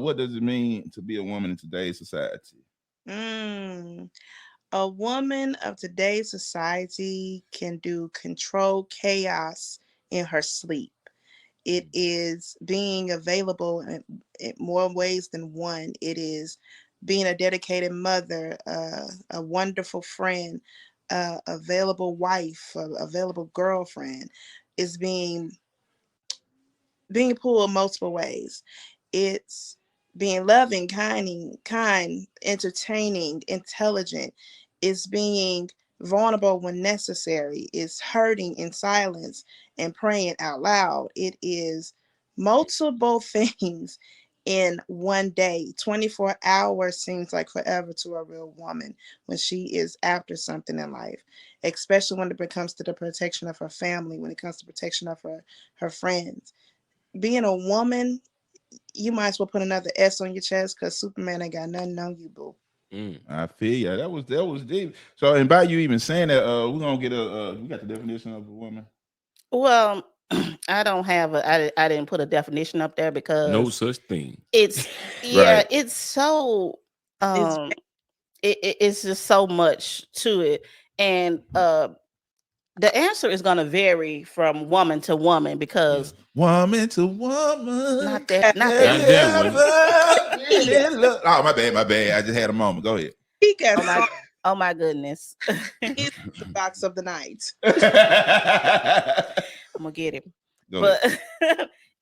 What does it mean to be a woman in today's society? Mm. A woman of today's society can do control chaos in her sleep. It is being available in more ways than one. It is being a dedicated mother, a wonderful friend, available wife, available girlfriend. Is being pulled multiple ways. It's being loving, kind, entertaining, intelligent. It's being vulnerable when necessary. It's hurting in silence and praying out loud. It is multiple things in one day. 24 hours seems like forever to a real woman when she is after something in life, especially when it comes to the protection of her family, when it comes to protection of her friends. Being a woman, you might as well put another S on your chest because Superman ain't got nothing on you, boo. I feel ya. That was deep. So, and by you even saying that, we're gonna get we got the definition of a woman. Well, I don't have I didn't put a definition up there because no such thing. It's Right. it's so It's it's just so much to it, and the answer is going to vary from woman to woman because woman to woman. not that Oh, my bad. I just had a moment. Go ahead. he got oh my goodness. He's the box of the night. I'm gonna get him. But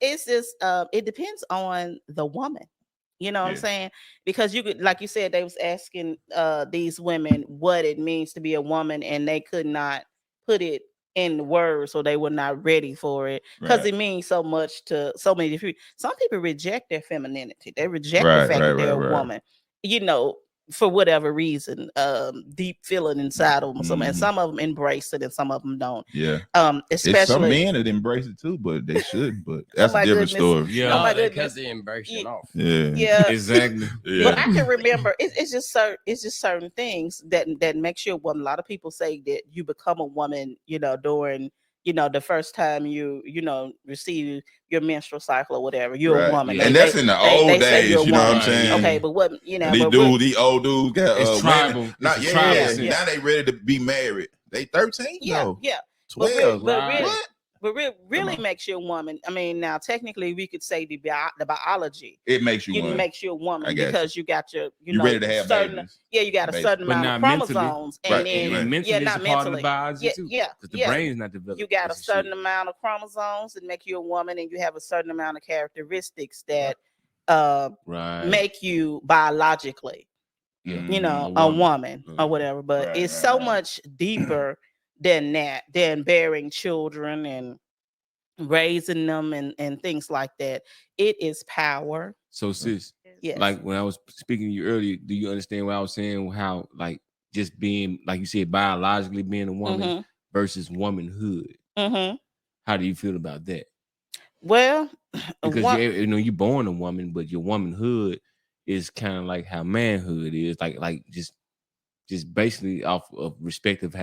it's just it depends on the woman. You know what I'm saying? Because you could, like you said, they was asking these women what it means to be a woman, and they could not put it in words, so they were not ready for it because it means so much to so many different. Some people reject their femininity. They reject the fact that they're a woman. You know, for whatever reason, deep feeling inside of them. And some of them embrace it, and some of them don't. Yeah. Especially it's some men that embrace it too, but they shouldn't. But that's a different story. Yeah, because they embrace it off. Yeah, exactly. Yeah. But I can remember it's just certain things that makes you a woman. A lot of people say that you become a woman, you know, during the first time you receive your menstrual cycle or whatever. You're a woman, and that's in the old days. You know what I'm saying? Okay, but what these old dudes got it's tribal. Women. Now they ready to be married. They 13. Yeah. 12. But really makes you a woman. I mean, now technically we could say the biology. It makes you makes you a woman because you got your you ready to have certain babies. Yeah, you got a certain amount of chromosomes, and then mentally not is mentally. Part of the biology too. Because the brain is not developed. You got a certain amount of chromosomes that make you a woman, and you have a certain amount of characteristics that make you biologically, a woman or whatever. But it's so much deeper than that, than bearing children and raising them and things like that. It is power. So sis, yes. Like when I was speaking to you earlier, do you understand what I was saying? How like just being, like you said, biologically being a woman versus womanhood. How do you feel about that? Well, because you're born a woman, but your womanhood is kind of like how manhood is, like just basically off of respect of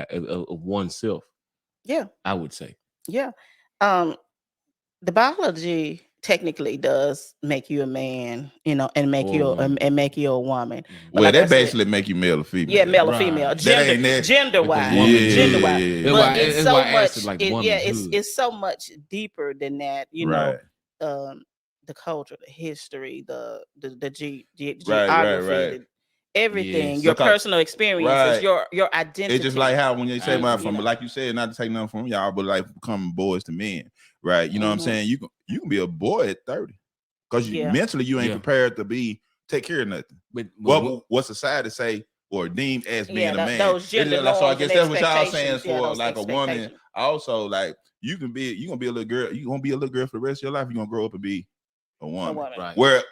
oneself. Yeah, I would say. Yeah, the biology technically does make you a man, and make you a woman. But well, that basically make you male or female. Yeah, male or female. Gender wise. But it's so much. It's so much deeper than that. You know, the culture, the history, the geography, everything, your personal experiences, your identity. It's just like how when you say from, like you said, not to take nothing from y'all, but like becoming boys to men, right? You know what I'm saying? You can be a boy at 30 because mentally you ain't prepared to take care of nothing. But what society say or deemed as being a man. So I guess that's what y'all saying for like a woman. Also, like you're gonna be a little girl. You're gonna be a little girl for the rest of your life. You're gonna grow up and be a woman. Right. Where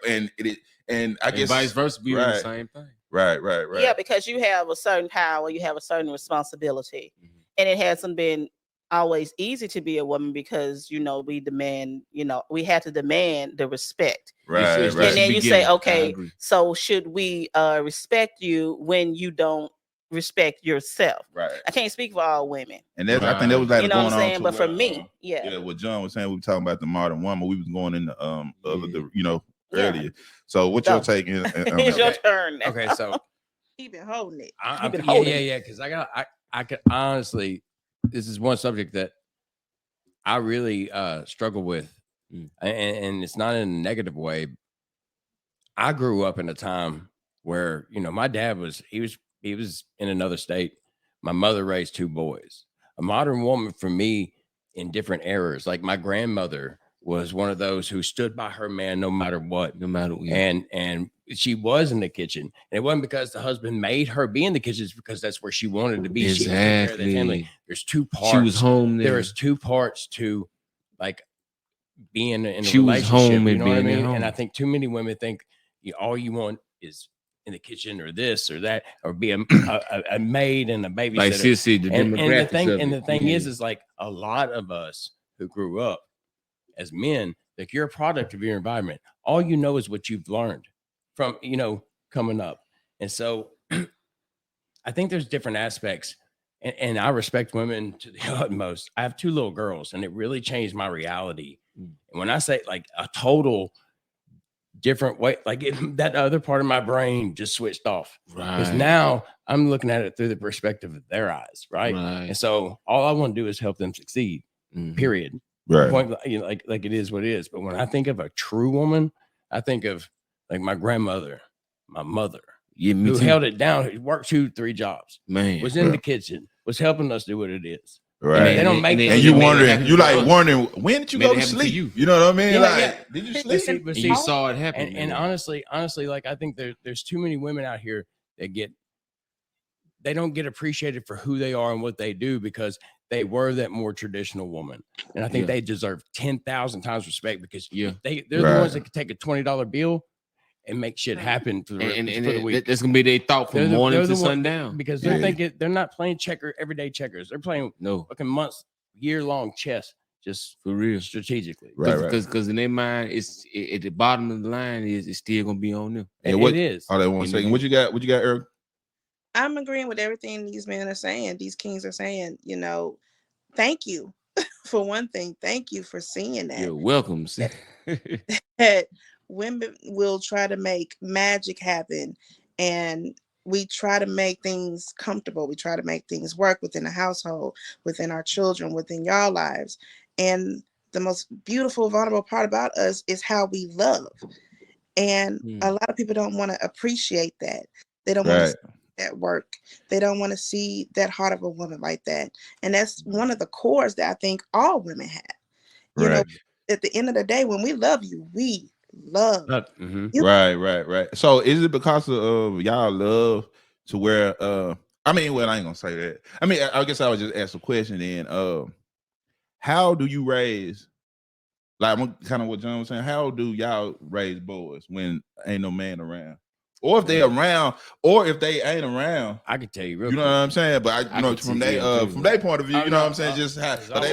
and I guess vice versa be the same thing. Right. Yeah, because you have a certain power, you have a certain responsibility, and it hasn't been always easy to be a woman because we demand, we have to demand the respect. Right. And then you say, okay, so should we respect you when you don't respect yourself? Right. I can't speak for all women. And that's I think that was like what I'm saying. But for me, what John was saying, we were talking about the modern woman. We was going into earlier. So what you're taking? It's your turn. Now. Okay, so You've been holding it. Yeah. Because I could honestly, this is one subject that I really struggle with, and it's not in a negative way. I grew up in a time where my dad was in another state. My mother raised 2 boys. A modern woman for me in different eras, like my grandmother was one of those who stood by her man no matter what, and she was in the kitchen. And it wasn't because the husband made her be in the kitchen; it's because that's where she wanted to be. Exactly. She was taking care of the family. There's 2 parts. She was home there. There's 2 parts to like being in a she relationship. Was home you know what I mean? Home. And I think too many women think all you want is in the kitchen or this or that, or be a maid and a babysitter. Like sissy, the thing is like a lot of us who grew up as men, like you're a product of your environment. All you know is what you've learned from coming up. And so I think there's different aspects, and I respect women to the utmost. I have 2 little girls, and it really changed my reality. And when I say like a total different way, like that other part of my brain just switched off, because now I'm looking at it through the perspective of their eyes, right? And so all I want to do is help them succeed, period. Point, like it is what it is. But when I think of a true woman, I think of like my grandmother, my mother, who held it down, who worked 2-3 jobs, was in the kitchen, was helping us do what it is. Right. They don't make and you wondering, wondering when did you go to sleep? You know what I mean? Did you sleep? But you saw it happen. And honestly, like I think there's too many women out here that they don't get appreciated for who they are and what they do, because they were that more traditional woman. And I think they deserve 10,000 times respect, because they're the ones that could take a $20 bill and make shit happen for the week. That's gonna be their thought from morning to sundown, because they're thinking they're not playing everyday checkers. They're playing fucking months, year-long chess, just for real, strategically. Because in their mind, it's at the bottom of the line it's still gonna be on them. And it is. Hold on one second. What you got, Eric? I'm agreeing with everything these men are saying. These kings are saying. Thank you for one thing. Thank you for seeing that. You're welcome. That women will try to make magic happen, and we try to make things comfortable. We try to make things work within the household, within our children, within y'all lives. And the most beautiful, vulnerable part about us is how we love. And a lot of people don't want to appreciate that. They don't want to see that work. They don't want to see that heart of a woman like that. And that's one of the cores that I think all women have. You know, at the end of the day, when we love you, we love you. Right. So is it because of y'all love to where I mean, well, I ain't gonna say that. I mean, I guess I would just ask a question then. How do you raise, like kind of what John was saying, how do y'all raise boys when ain't no man around? Or if they around, or if they ain't around, I can tell you real quick. What I'm saying? But I know from their point of view, you know what I'm saying? Just how how to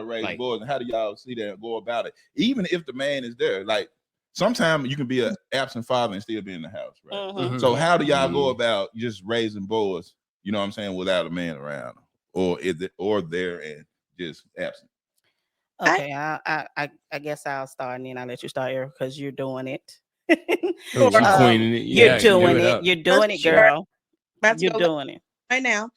raise boys, and how do y'all see that and go about it? Even if the man is there, like sometimes you can be an absent father and still be in the house, right? So how do y'all go about just raising boys, you know what I'm saying, without a man around, or there and just absent? Okay, I guess I'll start, and then I'll let you start, Eric, because you're doing it. You're doing it. You're doing it. You're doing it, girl. You're doing it right now.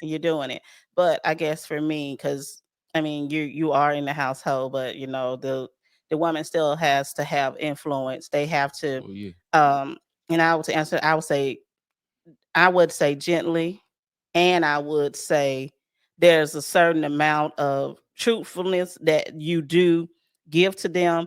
You're doing it. But I guess for me, because I mean, you are in the household, but the woman still has to have influence. They have to. And I would answer. I would say gently, and I would say there's a certain amount of truthfulness that you do give to them.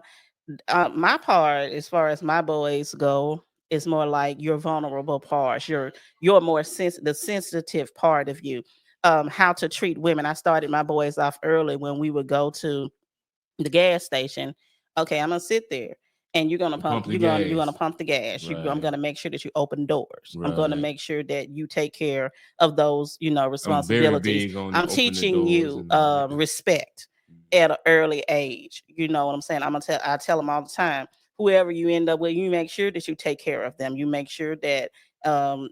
My part, as far as my boys go, is more like your vulnerable parts. Your more the sensitive part of you. How to treat women. I started my boys off early when we would go to the gas station. Okay, I'm gonna sit there, and you're gonna pump. You're gonna pump the gas. Right. I'm gonna make sure that you open doors. Right. I'm gonna make sure that you take care of those, responsibilities. I'm teaching you respect at an early age. You know what I'm saying? I tell them all the time. Whoever you end up with, you make sure that you take care of them. You make sure that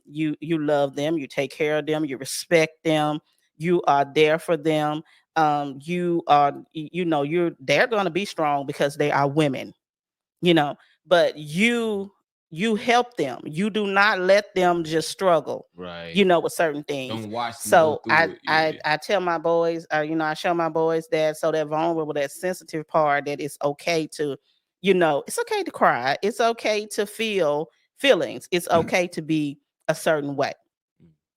you love them. You take care of them. You respect them. You are there for them. they're going to be strong because they are women, but you help them. You do not let them just struggle, right? With certain things. Don't watch them So go through it. I tell my boys, I show my boys that, so that vulnerable, that sensitive part, that it's okay to, it's okay to cry. It's okay to feel feelings. It's okay to be a certain way.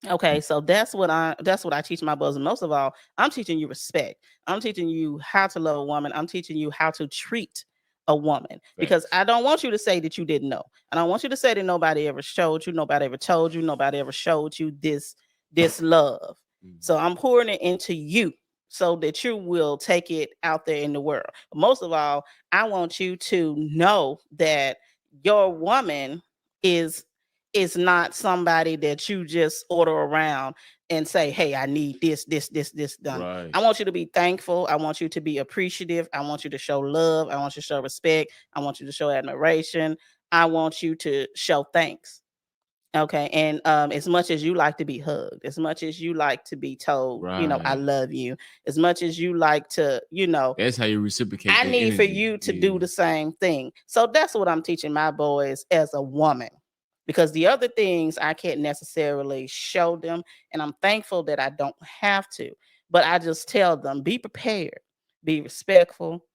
Okay, so that's what I teach my boys. And most of all, I'm teaching you respect. I'm teaching you how to love a woman. I'm teaching you how to treat a woman, because I don't want you to say that you didn't know. I don't want you to say that nobody ever showed you, nobody ever told you, nobody ever showed you this love. So I'm pouring it into you so that you will take it out there in the world. But most of all, I want you to know that your woman is not somebody that you just order around and say, hey, I need this done. Right. I want you to be thankful. I want you to be appreciative. I want you to show love. I want you to show respect. I want you to show admiration. I want you to show thanks. Okay. And as much as you like to be hugged, as much as you like to be told, I love you, as much as you like to, that's how you reciprocate. I need for you to do the same thing. So that's what I'm teaching my boys as a woman, because the other things I can't necessarily show them. And I'm thankful that I don't have to, but I just tell them, be prepared, be respectful,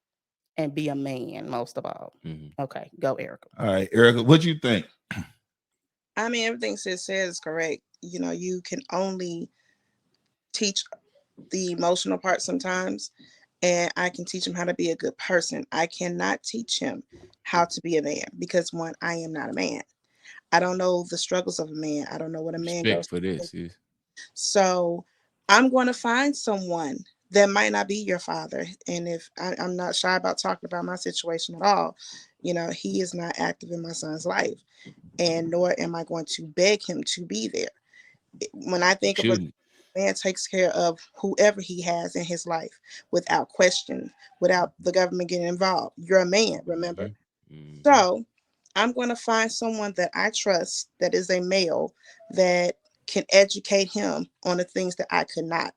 and be a man most of all. Okay, go Erica. All right, Erica, what you think? I mean, everything sis says is correct. You can only teach the emotional part sometimes, and I can teach him how to be a good person. I cannot teach him how to be a man, because one, I am not a man. I don't know the struggles of a man. I don't know what a man goes for this. Yes. So I'm going to find someone that might not be your father. And if I'm not shy about talking about my situation at all, he is not active in my son's life, and nor am I going to beg him to be there. When I think of a man takes care of whoever he has in his life without question, without the government getting involved. You're a man, remember? So I'm going to find someone that I trust, that is a male, that can educate him on the things that I could not.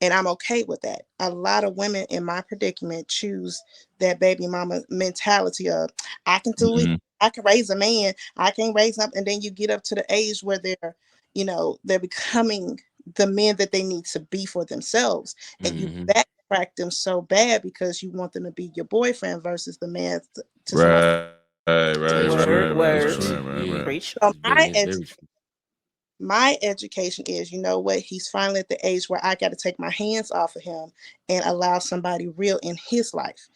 And I'm okay with that. A lot of women in my predicament choose that baby mama mentality of, I can do it. I can raise a man. I can raise up. And then you get up to the age where they're becoming the men that they need to be for themselves. And you backtrack them so bad because you want them to be your boyfriend versus the man to Right. My education is, he's finally at the age where I got to take my hands off of him and allow somebody real in his life.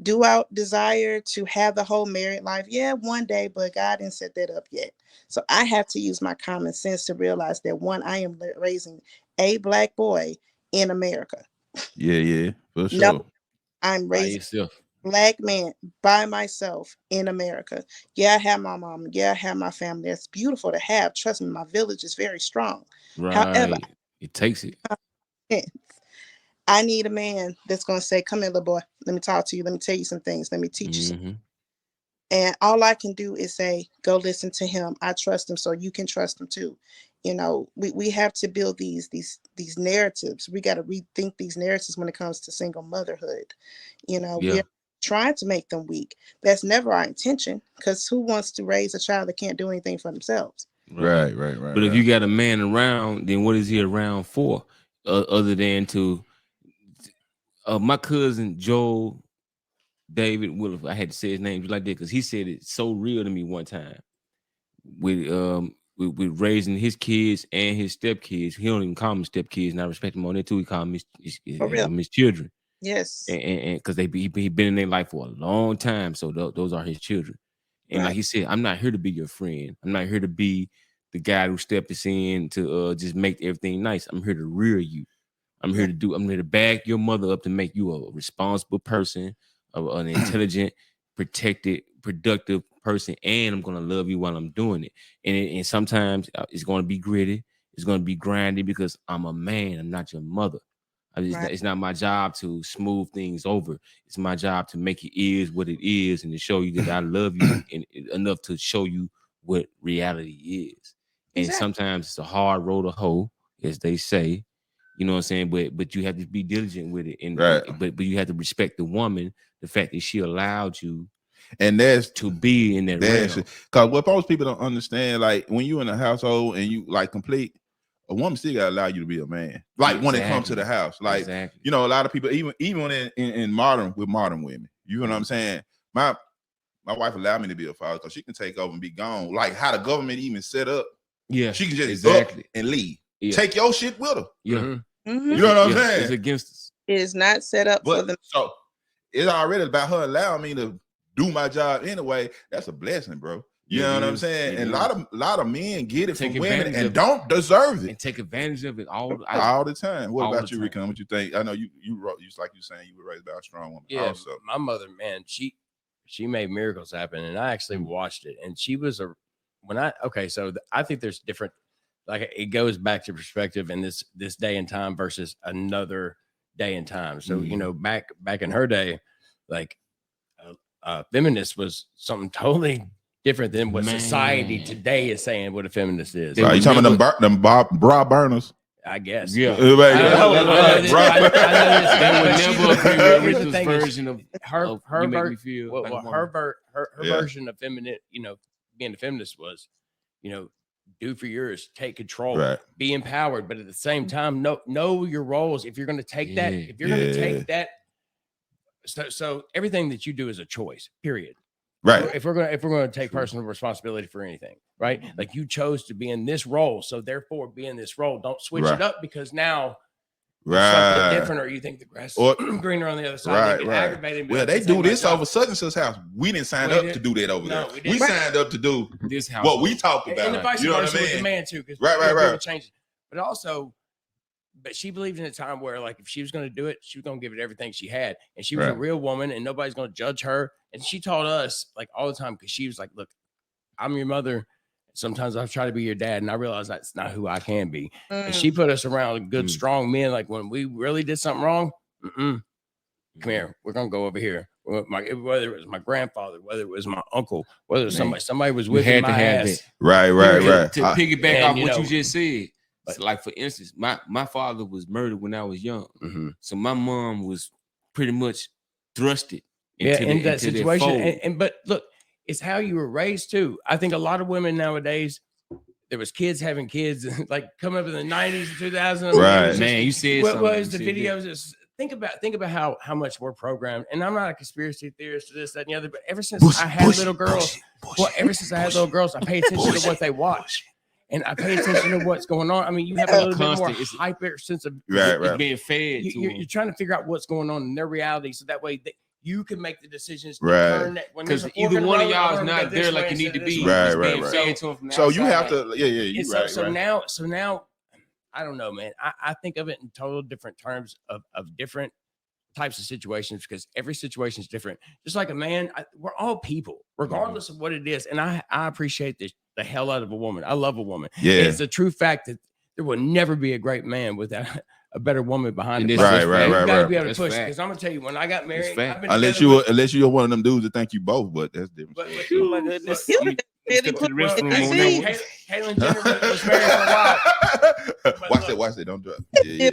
Do I desire to have the whole married life? Yeah, one day, but God didn't set that up yet. So I have to use my common sense to realize that, one, I am raising a Black boy in America. Yeah, for sure. No, I'm raising Black man by myself in America. Yeah, I have my mom. Yeah, I have my family. That's beautiful to have. Trust me, my village is very strong. Right. However, it takes it. I need a man that's going to say, come here, little boy. Let me talk to you. Let me tell you some things. Let me teach you something. And all I can do is say, go listen to him. I trust him, so you can trust him too. We have to build these narratives. We got to rethink these narratives when it comes to single motherhood. We're trying to make them weak. That's never our intention, because who wants to raise a child that can't do anything for themselves? Right. But if you got a man around, then what is he around for? Other than to my cousin Joel David Williff, I had to say his name just like that because he said it so real to me one time. With raising his kids and his stepkids. He don't even call them stepkids, and I respect him on that too. He call them his children. Yes. And because he been in their life for a long time, so those are his children. And like he said, I'm not here to be your friend. I'm not here to be the guy who steps in to just make everything nice. I'm here to rear you. I'm here to back your mother up to make you a responsible person, an intelligent, protected, productive person, and I'm gonna love you while I'm doing it. And sometimes it's gonna be gritty, it's gonna be grindy because I'm a man. I'm not your mother. It's not my job to smooth things over. It's my job to make it is what it is and to show you that I love you enough to show you what reality is. And sometimes it's a hard road to hoe, as they say. You know what I'm saying? But you have to be diligent with it, and but you have to respect the woman, the fact that she allowed you, and that's to be in that realm. Because what most people don't understand, like when you in a household and you like complete, a woman still gotta allow you to be a man. Like when it comes to the house, like you know, a lot of people, even in modern women, you know what I'm saying? My wife allowed me to be a father because she can take over and be gone. Like how the government even set up. Yeah, she can just up and leave. Yeah. Take your shit with her. Yeah, Mm-hmm. You know what I'm saying? It's against us. It is not set up for them. So it's already about her allowing me to do my job anyway. That's a blessing, bro. You know what I'm saying? And a lot of men get it from women and don't deserve it. And take advantage of it all the time. What about you, Recon? What you think? I know you like you saying you were raised by a strong woman. Yeah, also. My mother, man, she made miracles happen, and I actually watched it. And she was I think there's different, like it goes back to perspective in this day and time versus another day and time. So you know, back in her day, like feminist was something totally different than what society today is saying what a feminist is. Are you talking about them bra burners? I guess. Yeah. They would never agree with Richard's version of her version of feminine, you know, being a feminist was, you know, do for yours, take control, be empowered, but at the same time, know your roles. If you're going to take that, so everything that you do is a choice, period. Right. If we're going to take personal responsibility for anything, right? Like you chose to be in this role, so therefore be in this role. Don't switch it up because now something different, or you think the grass is greener on the other side. They get aggravated. Well, they do this over such and such house. We didn't sign up to do that over there. We signed up to do this house. What we talked about. And the vice versa with the man too. Right. Change it. But also, she believed in a time where, like, if she was going to do it, she was going to give it everything she had, and she was a real woman, and nobody's going to judge her. And she taught us, like, all the time, because she was like, "Look, I'm your mother. Sometimes I try to be your dad, and I realize that's not who I can be." And she put us around good, strong men. Like when we really did something wrong, come here, we're gonna go over here. Whether it was my grandfather, whether it was my uncle, whether it was somebody was with my ass. Right. To piggyback off what you just said. So like for instance, my father was murdered when I was young, so my mom was pretty much thrusted into that situation. But look, it's how you were raised too. I think a lot of women nowadays, there was kids having kids like coming up in the 90s and 2000s. Right, man. You said what was the videos? Think about how much we're programmed. And I'm not a conspiracy theorist to this, that, and the other. But ever since I had little girls, I pay attention to what they watch. And I pay attention to what's going on. I mean, you have a little bit more hyper sense of being fed. You're trying to figure out what's going on in their reality, so that way you can make the decisions. Because either one of y'all is not there like you need to be. Right. So you have to, So now, I don't know, man. I think of it in total different terms of different types of situations, because every situation is different. Just like a man, we're all people, regardless of what it is. And I appreciate the hell out of a woman. I love a woman. Yeah, it's a true fact that there will never be a great man without a better woman behind him. Right. You gotta be able to push. Because I'm gonna tell you, when I got married, unless you're one of them dudes that think you both, but that's different. Oh my goodness. Caitlyn Jenner was married for a while. Watch that. Don't drop.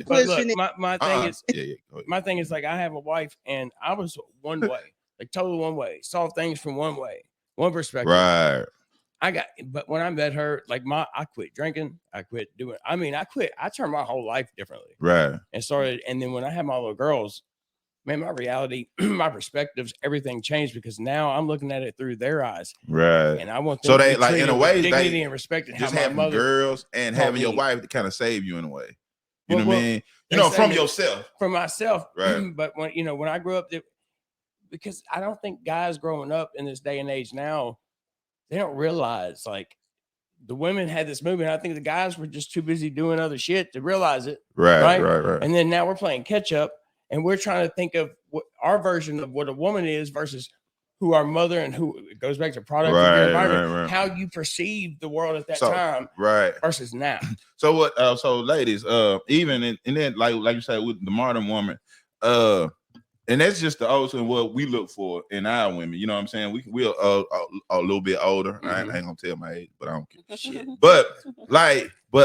But look, my thing is like, I have a wife, and I was one way, like total one way, saw things from one way, one perspective. Right. But when I met her, like I quit drinking, I quit. I turned my whole life differently. Right. And then when I had my little girls, man, my reality, my perspectives, everything changed, because now I'm looking at it through their eyes. Right. And I want them so they like in a way dignity and respect. And just having girls and having your wife to kind of save you in a way. You know what I mean? You know, from yourself. From myself. Right. But when I grew up, because I don't think guys growing up in this day and age now, they don't realize, like, the women had this movement. I think the guys were just too busy doing other shit to realize it. Right. And then now we're playing catch up, and we're trying to think of what our version of what a woman is versus who our mother, and who it goes back to product of your environment, how you perceive the world at that time, versus now. So what? So ladies, even and then like you said with the modern woman, and that's just the also what we look for in our women. You know what I'm saying? We're a little bit older. I ain't gonna tell my age, but I don't care. But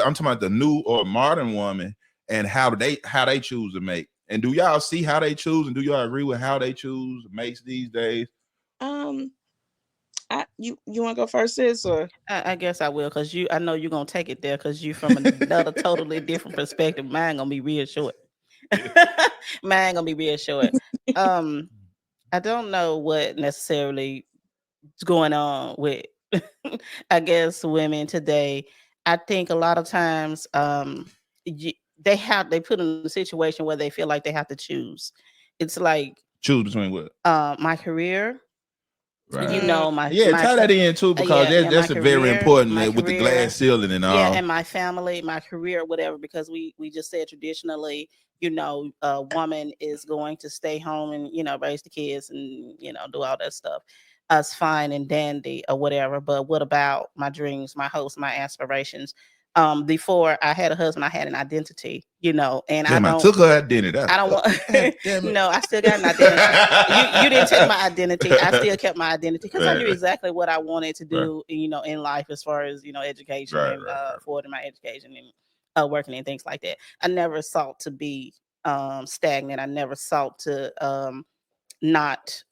I'm talking about the new or modern woman, and how they choose to make. And do y'all see how they choose, and do y'all agree with how they choose mates these days? You want to go first, sis, or I guess I will, because I know you're gonna take it there, because you from another totally different perspective. Mine gonna be real short. Mine gonna be real short. I don't know what necessarily is going on with I guess women today. I think a lot of times they put in a situation where they feel like they have to choose. It's like choose between what? My career. Right. You know, my tie that in too, because that's very important with the glass ceiling and all. Yeah, and my family, my career, whatever, because we just said traditionally, you know, a woman is going to stay home and, you know, raise the kids and, you know, do all that stuff. Us fine and dandy or whatever. But what about my dreams, my hopes, my aspirations? Before I had a husband, I had an identity, you know, and I took her identity. I don't want. No, I still got an identity. You didn't take my identity. I still kept my identity, because I knew exactly what I wanted to do, you know, in life, as far as, you know, education and forwarding my education and working and things like that. I never sought to be stagnant. I never sought to not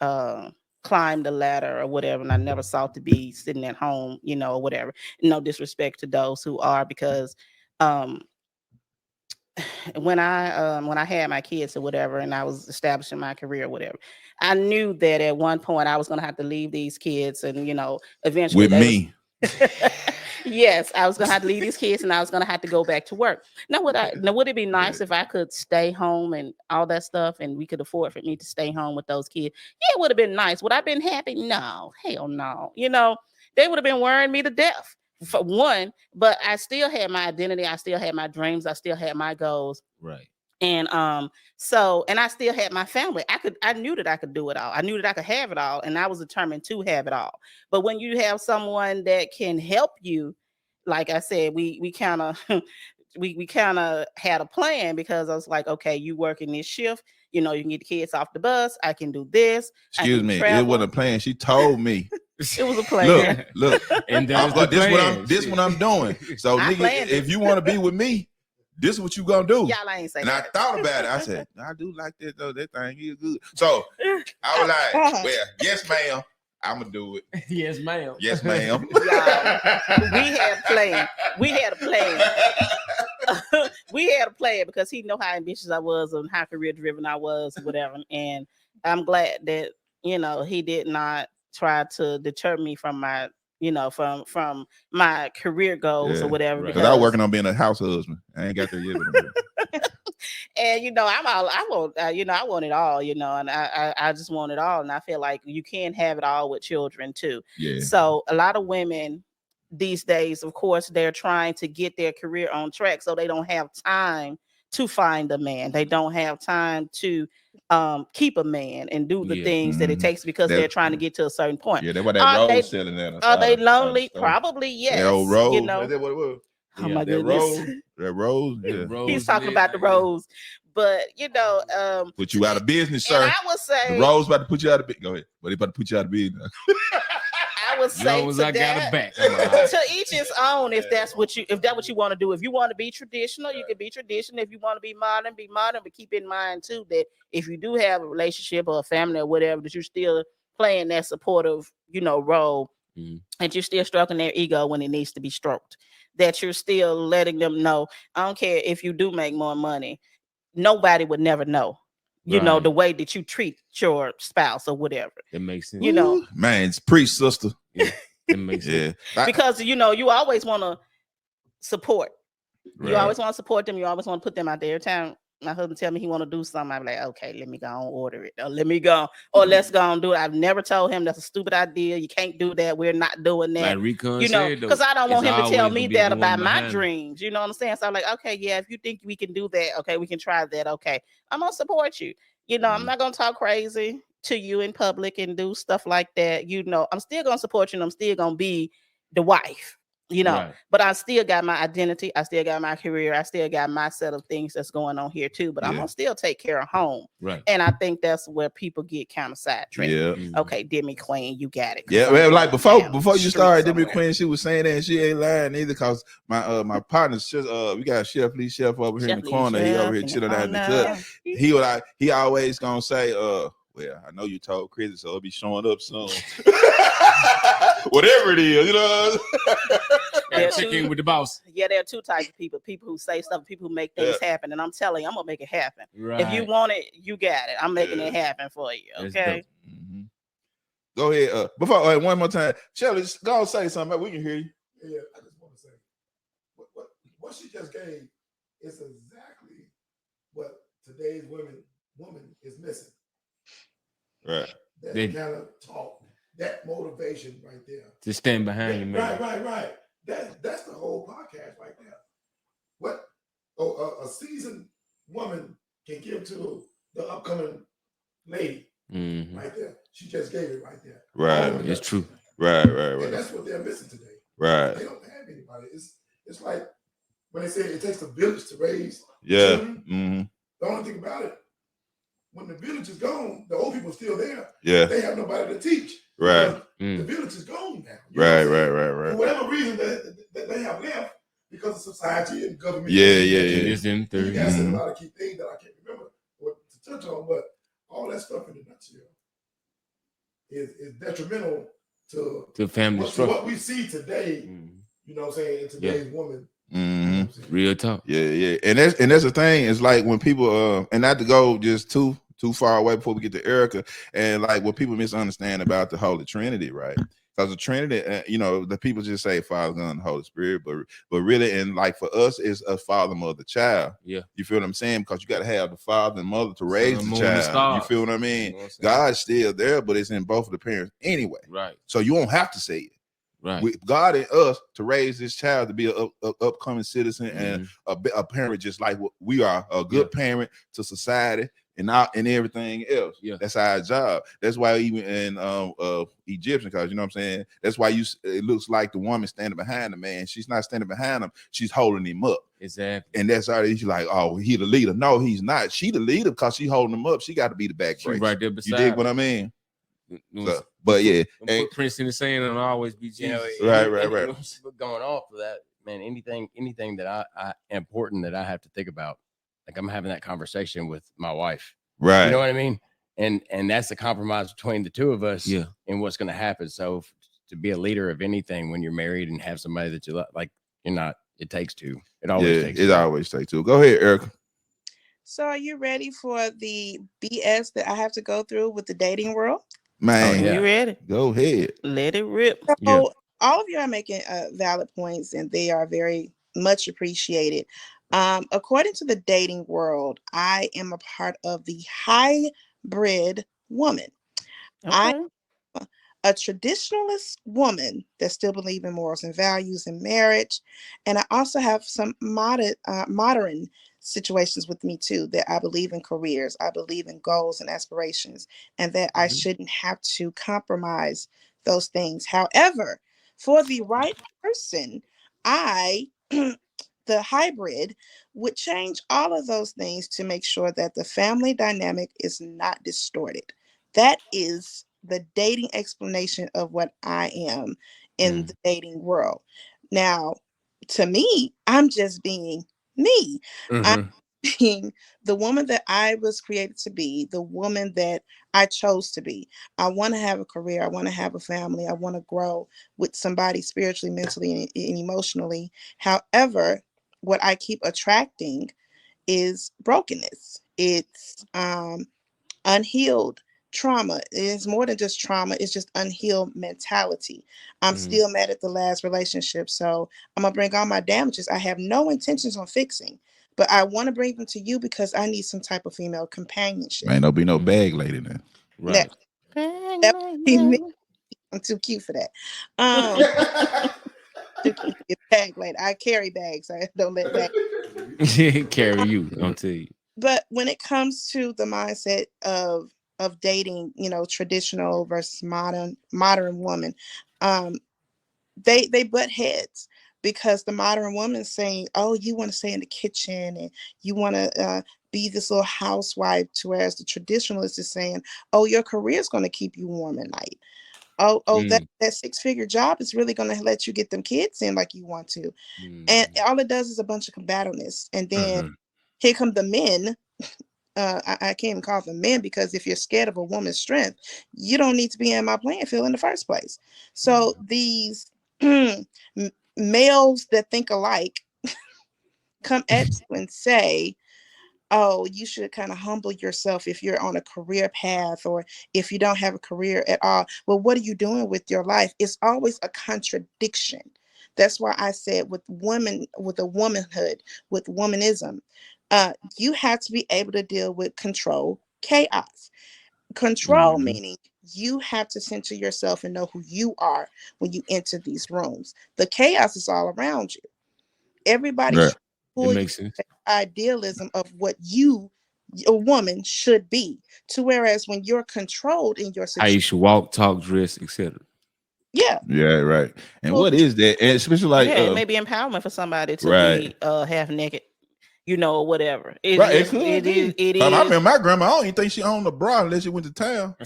climb the ladder or whatever, and I never sought to be sitting at home, you know, or whatever. No disrespect to those who are, because when I had my kids or whatever, and I was establishing my career or whatever, I knew that at one point I was going to have to leave these kids, and, you know, eventually with me. Yes, I was gonna have to leave these kids, and I was gonna have to go back to work. Now, would it be nice if I could stay home and all that stuff, and we could afford for me to stay home with those kids? Yeah, it would have been nice. Would I have been happy? No, hell no. You know, they would have been worrying me to death, for one. But I still had my identity. I still had my dreams. I still had my goals. Right. And and I still had my family. I knew that I could do it all. I knew that I could have it all, and I was determined to have it all. But when you have someone that can help you, like I said, we kind of we kind of had a plan, because I was like, okay, you work in this shift, you know, you can get the kids off the bus. I can do this. Excuse me, travel. It wasn't a plan. She told me. It was a plan. Look, and this what I'm doing. So, nigga, if you want to be with me, this is what you gonna do. Y'all ain't saying. And that. I thought about it. I said, I do like that though. That thing is good. So I was like, well, yes, ma'am. I'm gonna do it. Yes, ma'am. Yes, ma'am. We had a plan. We had a plan. We had a plan, because he know how ambitious I was and how career driven I was, whatever. And I'm glad that, you know, he did not try to deter me from my, you know, from my career goals or whatever. Because I was working on being a house husband. I ain't got there yet. And, you know, I want it all, you know, and I just want it all. And I feel like you can have it all with children too. Yeah. So a lot of women these days, of course, they're trying to get their career on track, so they don't have time to find a man. They don't have time to keep a man and do the things that it takes, because they're trying to get to a certain point. Yeah, that's what that rose selling at. Are they lonely? Probably, yes. That old rose, you know? is that what it was? Oh my goodness. That rose. Yeah. He's talking about the rose. But, you know, put you out of business, sir. I would say the rose about to put you out of business. Go ahead. But he about to put you out of business. I would say to I got it back. To each his own. If that's what you want to do. If you want to be traditional, you can be traditional. If you want to be modern, be modern. But keep in mind too that if you do have a relationship or a family or whatever, that you're still playing that supportive, you know, role, and you're still stroking their ego when it needs to be stroked. That you're still letting them know. I don't care if you do make more money. Nobody would never know. You know, the way that you treat your spouse or whatever. It makes sense. You know, man, it's preach, sister. Yeah, it makes sense. Because, you know, you always want to support. Right. You always want to support them. You always want to put them out there. Every time my husband tell me he want to do something, I'm like, okay, let me go and order it. Or let me go. Or let's go and do it. I've never told him that's a stupid idea. You can't do that. We're not doing that. Like Recon you know, because I don't want him to tell me that about my dreams. You know what I'm saying? So I'm like, okay, yeah, if you think we can do that, okay, we can try that. Okay, I'm gonna support you. You know, I'm not gonna talk crazy to you in public and do stuff like that. You know, I'm still gonna support you, and I'm still gonna be the wife. you know, Right. but I still got my identity. I still got my career. I still got my set of things that's going on here too, but I'm gonna still take care of home. Right. And I think that's where people get kind of sidetracked. Yeah. Okay, DearMeQueen, you got it. Yeah, well, like before you started, DearMeQueen, she was saying that, and she ain't lying either, because my partner's just we got Chef Lee Chef over here in the corner. He over here chilling out in the cut. He always gonna say, well, I know you told Chris, so it'll be showing up soon. Whatever it is, you know. Check in with the boss. Yeah, there are two types of people: people who say stuff, people who make things happen. And I'm telling you, I'm gonna make it happen. Right. If you want it, you got it. I'm making it happen for you. Okay. Go ahead. Before one more time, Shelly, go and say something. We can hear you. Yeah, I just want to say what she just gave is exactly what today's woman is missing. Right. That kind of talk, that motivation right there. To stand behind you, man. Right. That's the whole podcast right there. What a seasoned woman can give to the upcoming lady right there. She just gave it right there. Right. It's true. Right. And that's what they're missing today. Right. They don't have anybody. It's like when they say it takes a village to raise children. The only thing about it, when the village is gone, the old people are still there. Yeah. They have nobody to teach. Right. The village is gone now. Right. For whatever reason that they have left, because of society and government. Yeah. You guys said a lot of key things that I can't remember what to touch on, but all that stuff in a nutshell is detrimental to family structure. What we see today, you know what I'm saying, in today's woman. Real talk. Yeah. And that's the thing. It's like when people and not to go just too far away before we get to Erica, and like what people misunderstand about the Holy Trinity, right? Because the Trinity, the people just say Father, Son, and Holy Spirit, but really, and like for us, it's a father, mother, child. Yeah, you feel what I'm saying? Because you got to have the father and mother to raise the child. You feel what I mean? You know God's still there, but it's in both of the parents anyway. Right. So you won't have to say it. Right. With God and us to raise this child to be an upcoming citizen and a parent, just like we are, a good parent to society and everything else. Yeah, that's our job. That's why even in Egyptian, because you know what I'm saying, that's why it looks like the woman standing behind the man. She's not standing behind him, she's holding him up. Exactly. And that's already, she's like, oh, he the leader. No, he's not. She the leader because she holding him up. She got to be the back brace. Right there beside. You dig what I mean? So, but yeah, Prince in the sand and always be Jesus. Right. But going off of that, man, anything that I important that I have to think about, like I'm having that conversation with my wife. Right. You know what I mean? And that's the compromise between the two of us. Yeah. And what's going to happen. So to be a leader of anything when you're married and have somebody that you like, you're not. It takes two. It always takes. It always takes two. Go ahead, Erica. So are you ready for the BS that I have to go through with the dating world? Man, You ready? Go ahead. Let it rip. So all of you are making valid points, and they are very much appreciated. According to the dating world, I am a part of the hybrid woman. Okay. I'm a traditionalist woman that still believes in morals and values in marriage, and I also have some modern situations with me too, that I believe in careers, I believe in goals and aspirations, and that I shouldn't have to compromise those things. However, for the right person, the hybrid would change all of those things to make sure that the family dynamic is not distorted. That is the dating explanation of what I am in the dating world. Now, to me, I'm just being me. I'm being the woman that I was created to be, the woman that I chose to be. I want to have a career. I want to have a family. I want to grow with somebody spiritually, mentally, and emotionally. However, what I keep attracting is brokenness. It's unhealed trauma. It's more than just trauma. It's just unhealed mentality. I'm still mad at the last relationship. So I'm going to bring all my damages. I have no intentions on fixing, but I want to bring them to you because I need some type of female companionship. Man, don't be no bag lady then. Right. I'm too cute for that. Too cute to be a bag lady. I carry bags. I don't let bags carry you. I'll tell you. But when it comes to the mindset of dating, traditional versus modern woman, they butt heads. because the modern woman's saying, oh, you want to stay in the kitchen and you want to be this little housewife, whereas the traditionalist is saying, oh, your career is going to keep you warm at night. Oh, that 6-figure job is really going to let you get them kids in like you want to. And all it does is a bunch of combativeness. And then here come the men. I can't even call them men, because if you're scared of a woman's strength, you don't need to be in my playing field in the first place. So these males that think alike come at you and say, oh, you should kind of humble yourself if you're on a career path, or if you don't have a career at all. Well, what are you doing with your life? It's always a contradiction. That's why I said with women, with a womanhood, with womanism, you have to be able to deal with control, chaos. Control meaning you have to center yourself and know who you are when you enter these rooms. The chaos is all around you. Everybody's it makes sense. Idealism of what you, a woman, should be. To whereas when you're controlled in your situation, how you should walk, talk, dress, etc. Yeah, right. And what is that? And especially like it may be empowerment for somebody to be half naked, or whatever. It is. I remember my grandma, I don't even think she owned a bra unless she went to town.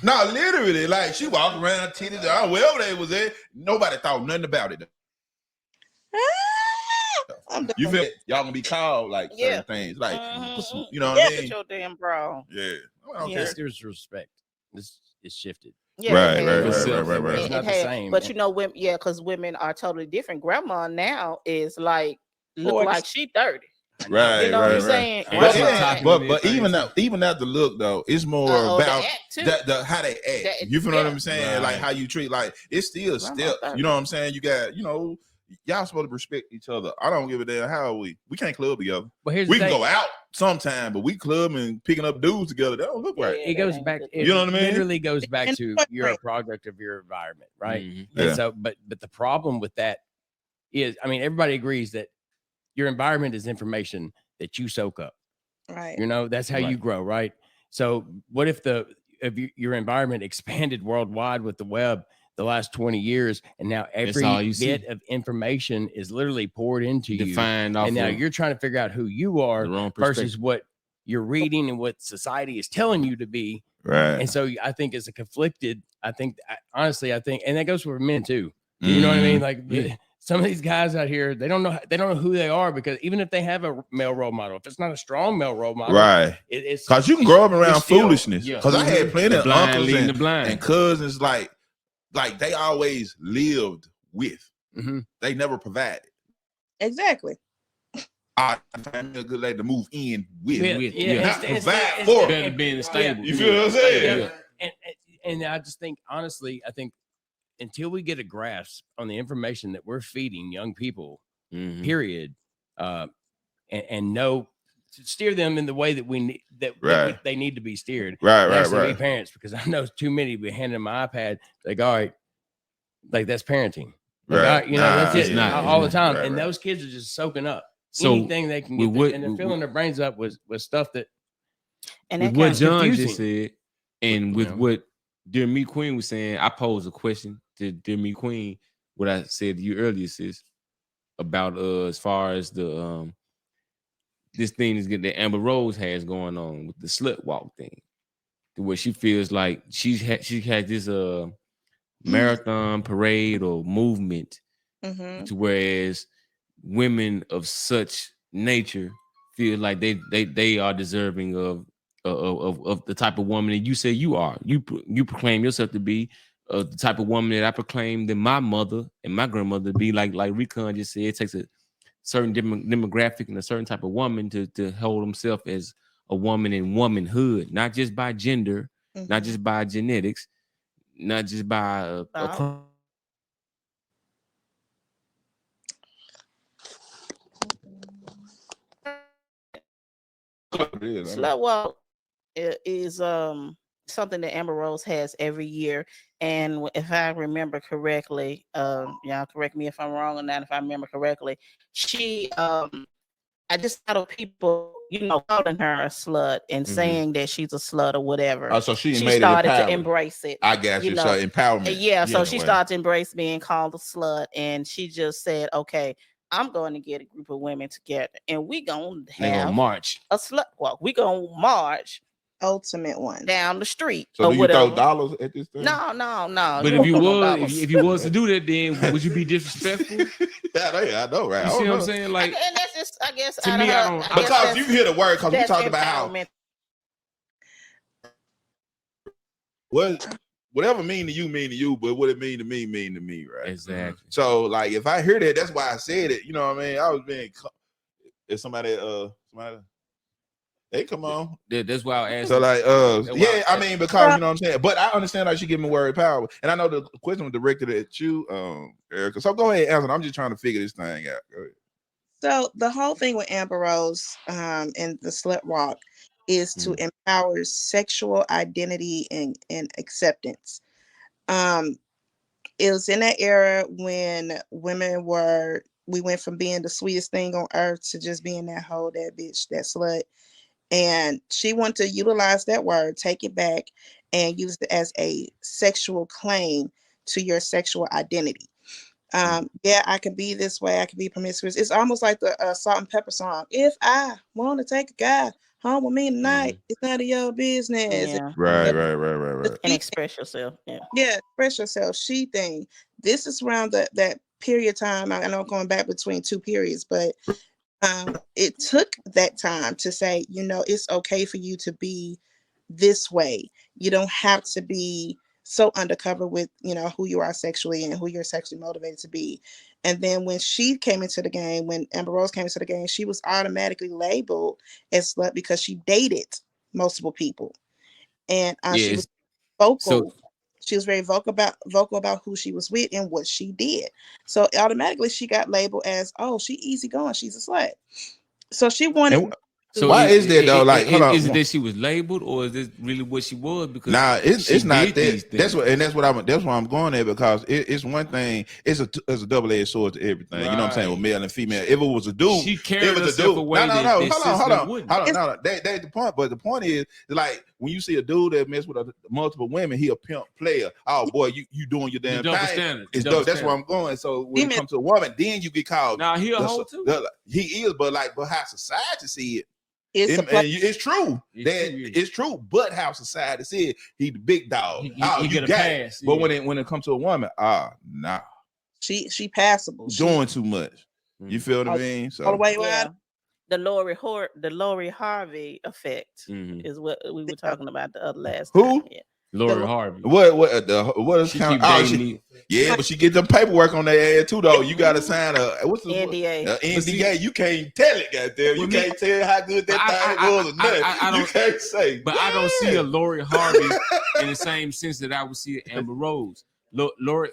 No, literally, like she walked around titties, wherever they was at, nobody thought nothing about it. You feel y'all gonna be called like certain things, like you know what I mean? Your damn bra. Yeah. There's respect. This is shifted. Yeah, right. It's not the same. But women, because women are totally different. Grandma now is like like she 30. Right, you know what I'm saying? But even at the look though, it's more about the how they act. You feel what I'm saying? Like how you treat, like it's still steps. You know what I'm saying? You got, y'all supposed to respect each other. I don't give a damn how we can't club together. But we can go out sometime, but we club and picking up dudes together, that don't look right. It goes back. You know what I mean? Literally goes back to you're a product of your environment, right? And so, but the problem with that is, everybody agrees that your environment is information that you soak up. Right. That's how you grow, right? So what if your environment expanded worldwide with the web the last 20 years, and now every bit of information is literally poured into you, and now you're trying to figure out who you are versus what you're reading and what society is telling you to be. Right. And so I think it's a conflicted, honestly, and that goes for men too. You know what I mean? Like some of these guys out here, they don't know who they are, because even if they have a male role model, if it's not a strong male role model, right? It's because you can grow up around foolishness. Because I had plenty of uncles and cousins, like they always lived with. They never provided. Exactly. I find a good lady to move in with. Not provide for. Better being stable. You feel what I'm saying? And I just think, honestly, until we get a grasp on the information that we're feeding young people, period, and know to steer them in the way that we need, they need to be steered. Right. Parents, because I know too many be handing my iPad, like, all right, like that's parenting. Like, that's it. All the time. And those kids are just soaking up anything they can get, and they're filling their brains up with stuff that. And with what John just said, and with what DearMeQueen was saying, I posed a question to DearMeQueen. What I said to you earlier, sis, about as far as the this thing is getting that Amber Rose has going on with the slut walk thing, where she feels like she had this marathon parade or movement, to whereas women of such nature feel like they are deserving of the type of woman that you say you are. You proclaim yourself to be the type of woman that I proclaim that my mother and my grandmother be. Like Recon just said, it takes a certain demographic and a certain type of woman to hold himself as a woman in womanhood, not just by gender, not just by genetics, not just by Slut walk is something that Amber Rose has every year, and if I remember correctly, y'all correct me if I'm wrong or not. If I remember correctly, she I just thought of people, calling her a slut and saying that she's a slut or whatever. Oh, so she started to embrace it. I got you. So empowerment. Yeah. So she started to embrace being called a slut, and she just said, "Okay, I'm going to get a group of women together, and we gonna have march a slut walk. We gonna march." Ultimate one down the street. So do you throw dollars at this thing? No. But if you was to do that, then would you be disrespectful? I know, right? You see what I'm saying? Like, and that's just, I guess, to me, I don't. Because you hear the word, because we talked about how whatever mean to you, but what it mean to me, right? Exactly. So, like, if I hear that, that's why I said it. You know what I mean? I was being. If somebody. Hey, come on. That's why I asked. So like, yeah, I mean, because you know what I'm saying. But I understand like she giving word power, and I know the question was directed at you, Erica. So go ahead, answer. I'm just trying to figure this thing out. Go ahead. So the whole thing with Amber Rose, and the slut walk, is to empower sexual identity and acceptance. It was in that era when we went from being the sweetest thing on earth to just being that hoe, that bitch, that slut. And she wanted to utilize that word, take it back, and use it as a sexual claim to your sexual identity. Yeah, I can be this way. I can be promiscuous. It's almost like the Salt and Pepper song. If I want to take a guy home with me tonight, it's none of your business. Yeah. Right. And express yourself. Yeah, express yourself. She thing. This is around that period of time. I know I'm going back between two periods, but it took that time to say, it's okay for you to be this way. You don't have to be so undercover with, who you are sexually and who you're sexually motivated to be. And then when she came into the game, when Amber Rose came into the game, she was automatically labeled as slut because she dated multiple people. And she was vocal. She was very vocal about who she was with and what she did. So automatically she got labeled as, oh, she easygoing. She's a slut. So she wanted. So why is that though? Like, hold on. Is it that she was labeled, or is this really what she was? Because it's not that. That's what I'm going at, because it's one thing. It's a double-edged sword to everything. Right. You know what I'm saying? With male and female. If it was a dude, she carried herself away. No. Hold on. That's the point. But the point is, like, when you see a dude that mess with multiple women, he a pimp player. Oh boy, you doing your damn thing. That's where I'm going. So when it comes to a woman, then you get called. Now he a hoe too. He is, but how society see it. It's true. It's true, but how society said he the big dog. He get a pass. But when it comes to a woman, nah. She passable. Doing too much. You feel what I mean? So all the way around. The Lori Harvey effect is what we were talking about the other last time. Who? Yeah. Lori Harvey. What is count? Yeah, but she get them paperwork on their ass too, though. You got to sign what's the NDA? NDA. You can't tell it, goddamn. You can't tell how good that thing was or nothing. You can't say. But I don't see a Lori Harvey in the same sense that I would see Amber Rose. Lori.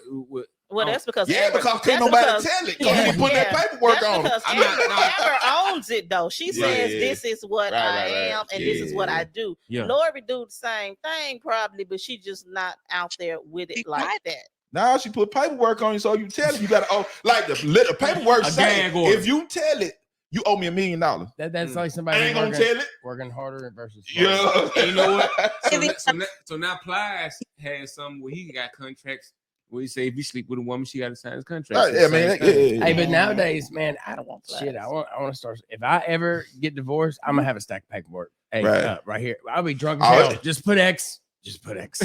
Well, that's because because can't nobody tell it. Because you put that paperwork on. Amber owns it though. She says this is what I am and this is what I do. Lori do the same thing probably, but she just not out there with it like that. Now she put paperwork on you, so you tell it. You got to like the paperwork say if you tell it, you owe me $1 million. That's like somebody I ain't gonna tell it. Working harder versus and you know what? So now Plies has some where he got contracts. Well, you say if you sleep with a woman, she got to sign his contract. Hey, but nowadays, man, I don't want shit. I want to start. If I ever get divorced, I'm gonna have a stack of paperwork. Hey, right here. I'll be drunk as hell. Just put X.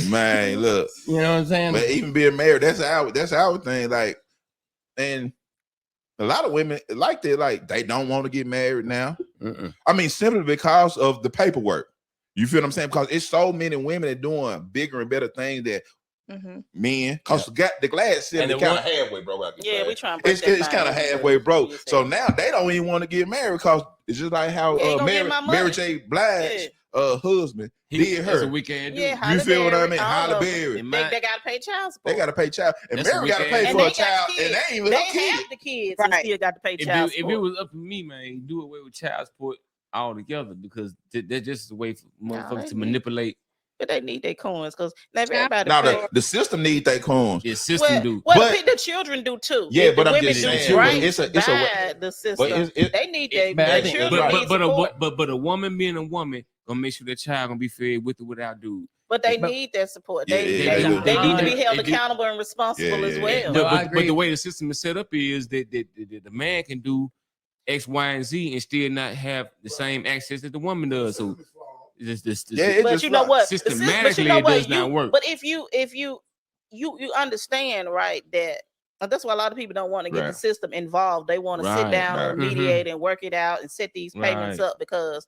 Man, look. You know what I'm saying? But even being married, that's our thing. Like, and a lot of women like that. Like, they don't want to get married now. I mean, simply because of the paperwork. You feel what I'm saying? Because it's so many women that doing bigger and better things that. Men, because the glass ceiling kind of halfway broke out. Yeah, we trying to it's kind of halfway broke. So now they don't even want to get married because it's just like how Mary J. Blige husband did her. You feel what I mean? Halle Berry. They gotta pay child support. They gotta pay child, and Mary gotta pay for a child, and they ain't even have the kids. And still got to pay child support. If it was up to me, man, do away with child support altogether, because that's just a way for motherfuckers to manipulate But they need their coins because everybody. Now the system need their coins. The system do. Well, the children do too. Yeah, but the I'm women just do saying, right it's a the system. They need their children. But a woman being a woman gonna make sure that child gonna be fed with or without dude. But they need that support. Yeah, they need to be held accountable and responsible as well. But the way the system is set up is that the man can do X, Y, and Z and still not have the same access that the woman does. So but you know what? Systematically, it does not work. But if you understand, right, that that's why a lot of people don't want to get the system involved. They want to sit down and mediate and work it out and set these payments up, because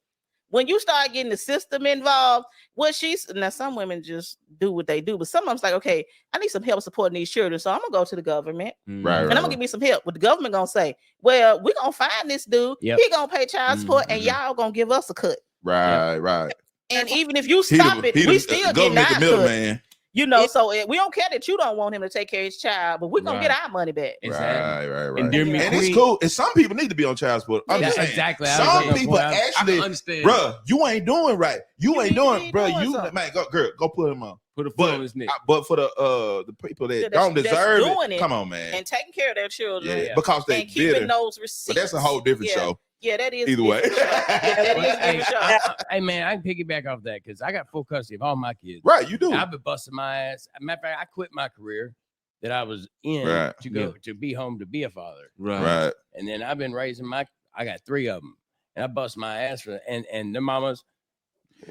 when you start getting the system involved, now some women just do what they do, but some of them's like, okay, I need some help supporting these children, so I'm gonna go to the government, and I'm gonna give me some help. What the government gonna say? Well, we're gonna find this dude. He gonna pay child support, and y'all gonna give us a cut. Right. And even if you stop it, we still get our cut. You know, so we don't care that you don't want him to take care of his child, but we're gonna get our money back. Right. And it's cool. And some people need to be on child support. I'm just saying, exactly. Some people actually, bro, you ain't doing right. You ain't doing, bro. Man, go put him on. Put a foot on his neck. But for the people that don't deserve it, come on, man, and taking care of their children, because they and keeping those receipts. But that's a whole different show. Yeah, that is either way. Hey man, I can piggyback off that because I got full custody of all my kids. Right, you do. I've been busting my ass. Matter of fact, I quit my career that I was in to go to be home to be a father. Right. And then I've been raising I got 3 of them, and I bust my ass for and their mamas.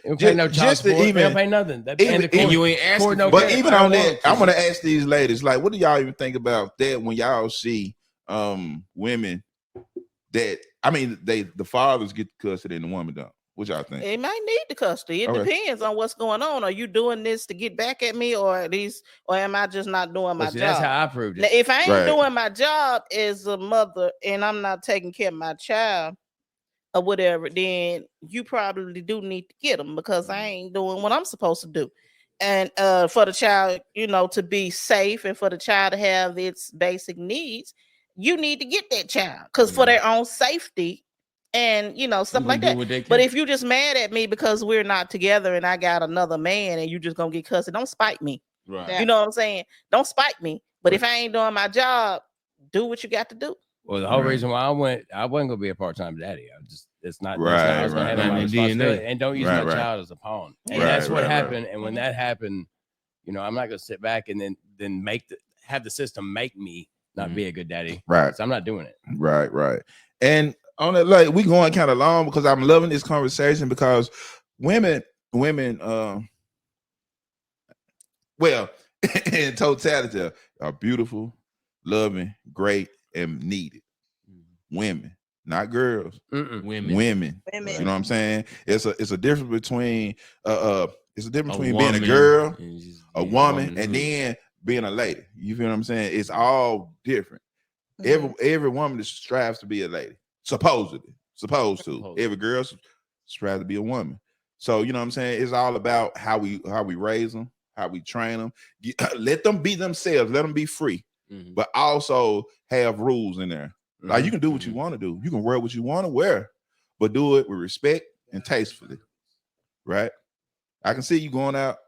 They don't pay no child support. They don't pay nothing. And you ain't asking. But even on that, I want to ask these ladies, like, what do y'all even think about that when y'all see women that, I mean, the fathers get the custody and the woman don't? What y'all think? They might need the custody. It depends on what's going on. Are you doing this to get back at me, or am I just not doing my job? That's how I proved it. Now, if I ain't doing my job as a mother and I'm not taking care of my child or whatever, then you probably do need to get them, because I ain't doing what I'm supposed to do. And for the child, to be safe and for the child to have its basic needs, you need to get that child, because for their own safety and stuff like that. But if you just mad at me because we're not together and I got another man and you just gonna get cussed, don't spite me. Right. You know what I'm saying? Don't spite me. But if I ain't doing my job, do what you got to do. Well, the whole reason why I wasn't gonna be a part-time daddy. It's not right. And don't use my child as a pawn. And that's what happened. And when that happened, I'm not gonna sit back and then have the system make me not be a good daddy. Right. So I'm not doing it. Right. And on it, like, we going kind of long because I'm loving this conversation, because women, well, in totality, are beautiful, loving, great, and needed. Women, not girls. Women. You know what I'm saying? It's a difference between being a girl, a woman, and then being a lady. You feel what I'm saying? It's all different. Every woman strives to be a lady. Supposed to. Every girl strives to be a woman. So, you know what I'm saying? It's all about how we raise them, how we train them. Let them be themselves. Let them be free. But also have rules in there. Like, you can do what you want to do. You can wear what you want to wear, but do it with respect and tastefully. Right? I can see you going out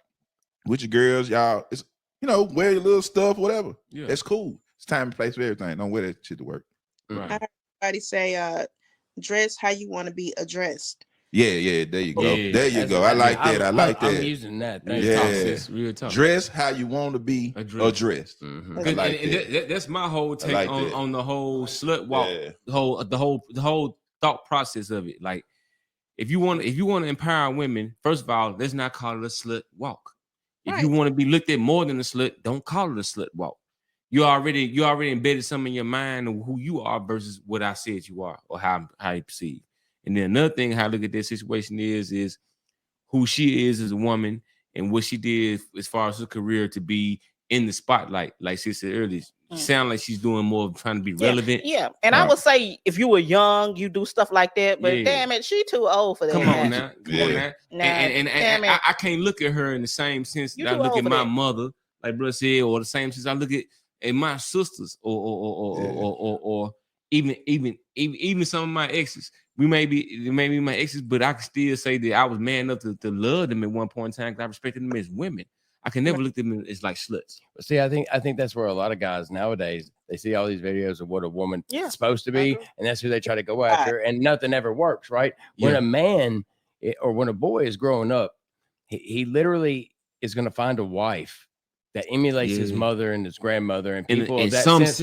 with your girls, y'all. It's, wear your little stuff, whatever. Yeah. That's cool. It's time and place for everything. Don't wear that shit to work. Right. I heard somebody say, dress how you want to be addressed. Yeah, there you go. There you go. I like that. I'm using that. Real talk. Dress how you want to be addressed. That's my whole take on the whole slut walk, the whole thought process of it. Like, if you want to empower women, first of all, let's not call it a slut walk. If you want to be looked at more than a slut, don't call it a slut walk. You already embedded something in your mind of who you are versus what I said you are, or how you perceive. And then another thing, how I look at this situation is who she is as a woman and what she did as far as her career to be in the spotlight. Like she said earlier, she sounds like she's doing more of trying to be relevant. Yeah. And I would say if you were young, you do stuff like that. But damn it, she too old for that. Come on now. And I can't look at her in the same sense that I look at my mother, like bro said, or the same sense I look at my sisters or even some of my exes. we may be my exes, but I can still say that I was man enough to love them at one point in time because I respected them as women. I can never look at them as like sluts. But see, I think that's where a lot of guys nowadays, they see all these videos of what a woman is supposed to be, and that's who they try to go after, and nothing ever works, right? When a man or when a boy is growing up, he literally is going to find a wife that emulates his mother and his grandmother and people of that sense.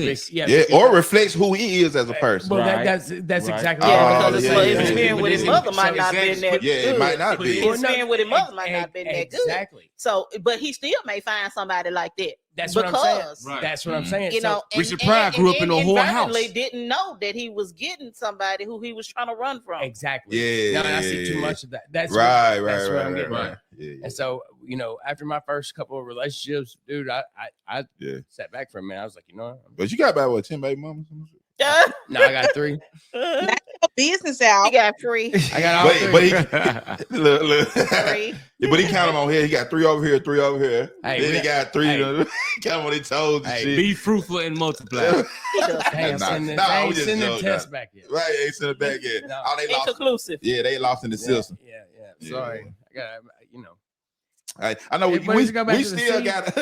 Or reflects who he is as a person. Well, that's exactly because his experience with his mother might not be that good. It might not be. His experience with his mother might not be that good. Exactly. So, but he still may find somebody like that. That's what I'm saying. Right. That's what I'm saying. You know, Richard Pryor grew up in a whore house. Didn't know that he was getting somebody who he was trying to run from. Exactly. Yeah. No, I see too much of that. That's right. I'm getting at. Yeah. And so, you know, after my first couple of relationships, dude, I sat back for a minute. I was like, you know, but you got about what 10 baby mamas? No, I got 3. Business out. He got 3. I got all 3. But he look. 3. Yeah, but he count them on here. He got 3 over here, 3 over here. Hey, then he got 3. Count on his toes and shit. Be fruitful and multiply. Ain't sending tests back yet. Right, ain't sending back yet. No. Oh, they lost. Inconclusive. Yeah, they lost in the system. Yeah. Sorry. I got, you know. I know we still got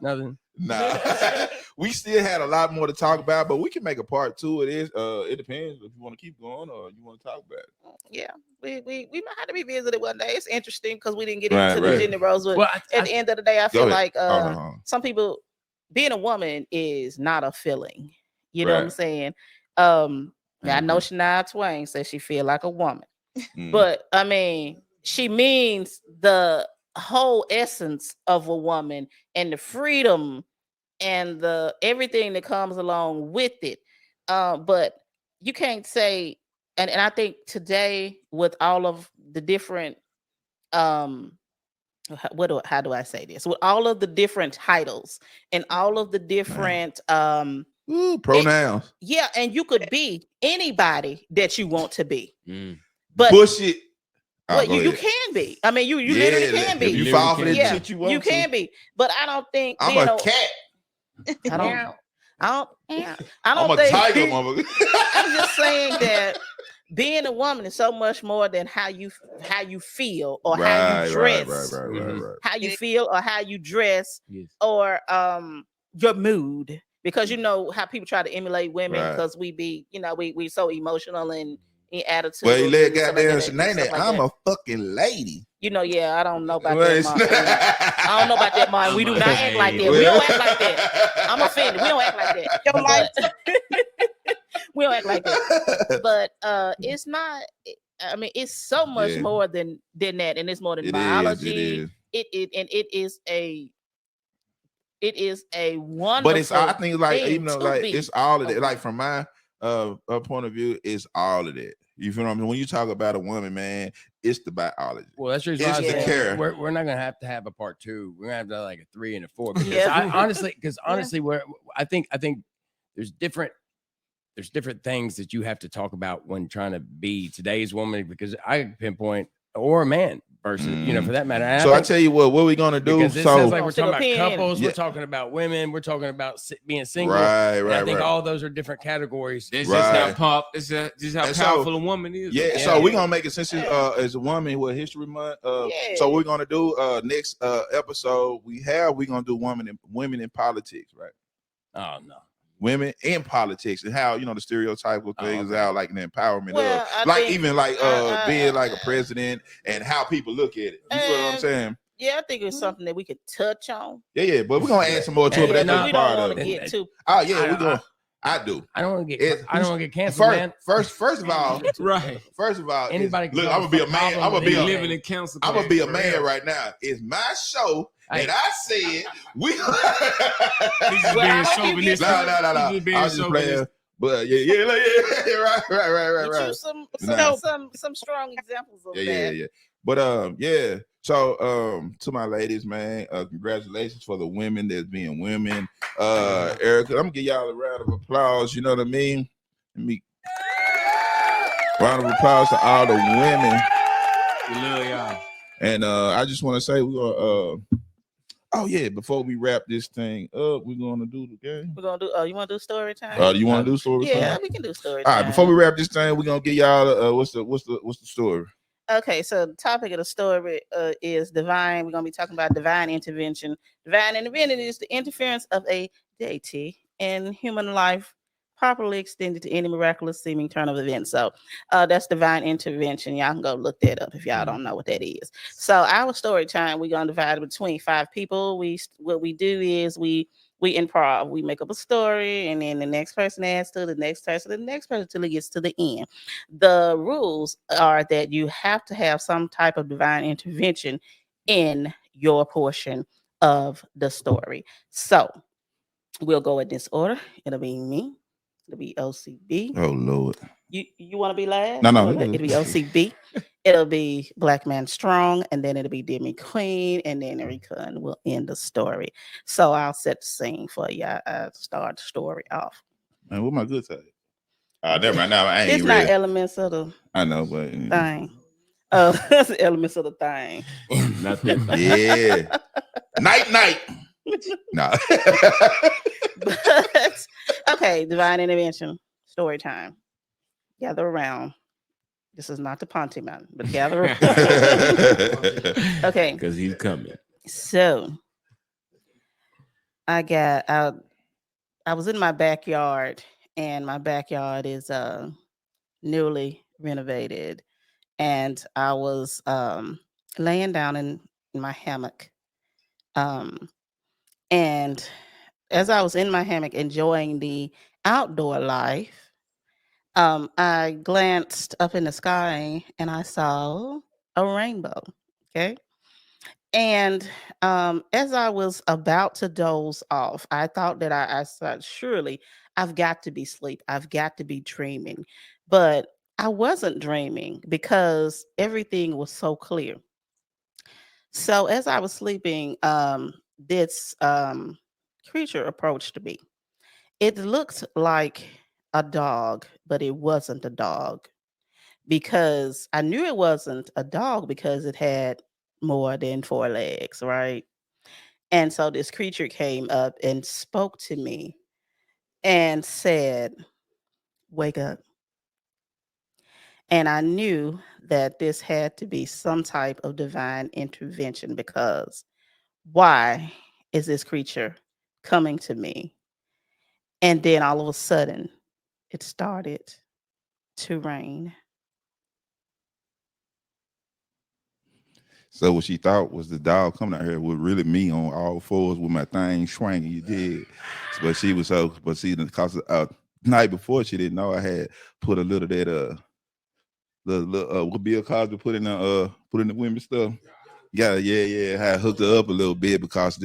nothing. Nah, we still had a lot more to talk about, but we can make a part 2 of this. It depends if you want to keep going or you want to talk about it. Yeah, we might have to be visited one day. It's interesting because we didn't get into the gender roles, but at the end of the day, I feel like some people, being a woman is not a feeling. You know what I'm saying? Now I know Shania Twain says she feel like a woman, but I mean, she means the whole essence of a woman and the freedom and the everything that comes along with it. But you can't say, and I think today with all of the different how do I say this? With all of the different titles and all of the different pronouns. And you could be anybody that you want to be. But bullshit. Well, you can be. I mean, you literally can be. If you fall for that shit you want you can be. But I don't think I'm a cat. I don't I'm a think, tiger, mother. I'm just saying that being a woman is so much more than how you feel or how you dress. How you feel or how you dress or your mood. Because you know how people try to emulate women because we be, you know, we so emotional and attitude. Well, you let goddamn Shanae, I'm a fucking lady. You know, I don't know about that, Mom. I don't know about that, Mom. We do not act like that. We don't act like that. I'm offended. We don't act like that. We don't act like that. But it's not. I mean, it's so much more than that, and it's more than biology. It is a wonderful. But it's I think like even though like it's all of it. Like from my point of view, it's all of that. You feel what I mean? When you talk about a woman, man, it's the biology. Well, that's the reason the care. We're not gonna have a part 2. We're gonna have to have like a 3 and a 4. Because honestly, I think there's different things that you have to talk about when trying to be today's woman. Because I pinpoint or a man person, you know, for that matter. And so I tell you what are we gonna do? Because it sounds like we're talking about couples, we're talking about women, we're talking about being single. Right. I think all those are different categories. This is how just how powerful a woman is. Yeah. So we're gonna make it since as a woman with History Month. So we're gonna do next episode. We're gonna do women in politics, right? Oh no. Women in politics and how, you know, the stereotypical things out like the empowerment of like even like being like a president and how people look at it. You know what I'm saying? Yeah, I think it's something that we could touch on. Yeah, but we're gonna add some more to it. But that's we don't want to get too. Oh yeah, we're gonna. I do. I don't want to get canceled, man. First of all, First of all, anybody. Look, I'm gonna be a man. I'm gonna be living in council. I'm gonna be a man right now. It's my show. And I said we. He's just being chauvinistic. No. He's just playing. But right. Some strong examples of that. Yeah. But So to my ladies, man, congratulations for the women that's being women. Erica, I'm gonna give y'all a round of applause. You know what I mean? Round of applause to all the women. We love y'all. And I just want to say we're gonna Oh yeah, before we wrap this thing up, we're gonna do the game. We're gonna do. Oh, you want to do story time? You want to do story time? Yeah, we can do story All time. right, before we wrap this thing, we're gonna give y'all what's the story? Okay, so the topic of the story is divine. We're gonna be talking about divine intervention. Divine intervention is the interference of a deity in human life, properly extended to any miraculous seeming turn of events. So that's divine intervention. Y'all can go look that up if y'all don't know what that is. So our story time, we're gonna divide it between 5 people. What we do is we improv. We make up a story, and then the next person adds to the next person, till it gets to the end. The rules are that you have to have some type of divine intervention in your portion of the story. So we'll go in this order. It'll be me. It'll be O.C.B. Oh Lord. You want to be last? No. It'll be O.C.B. It'll be Blackman Strong, and then it'll be DearMeQueen, and then Recon will end the story. So I'll set the scene for you. I'll start the story off. Man, what my good side? Never mind. Now I ain't It's ready. not elements of the I know, but thing. That's the elements of the thing. Not that thing. Yeah. night. No. But okay, divine intervention, story time. Gather around. This is not the Ponte Mountain, but gather around. Okay. Because he's coming. So I was in my backyard, and my backyard is newly renovated, and I was laying down in my hammock, and as I was in my hammock enjoying the outdoor life, I glanced up in the sky and I saw a rainbow. Okay. And as I was about to doze off, I thought that I thought, surely I've got to be asleep. I've got to be dreaming. But I wasn't dreaming because everything was so clear. So as I was sleeping, this creature approached me. It looked like a dog, but it wasn't a dog, because I knew it wasn't a dog because it had more than 4 legs, right? And so this creature came up and spoke to me and said, "Wake up." And I knew that this had to be some type of divine intervention, because why is this creature coming to me? And then all of a sudden, it started to rain. So what she thought was the dog coming out here was really me on all fours with my thing swinging. You did, but she was so. But see, because night before, she didn't know I had put a little of that what Bill Cosby put in the women's stuff. Yeah. I had hooked her up a little bit because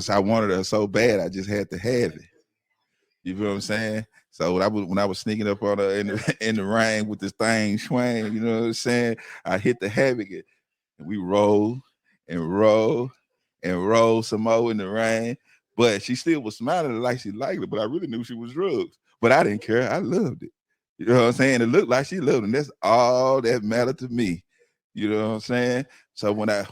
I wanted her so bad. I just had to have it. You feel what I'm saying? So when I was sneaking up on her in the rain with this thing swing, you know what I'm saying? I hit the havoc. And we rolled some more in the rain. But she still was smiling like she liked it. But I really knew she was drugs. But I didn't care. I loved it. You know what I'm saying? It looked like she loved it. And that's all that mattered to me. You know what I'm saying? So when I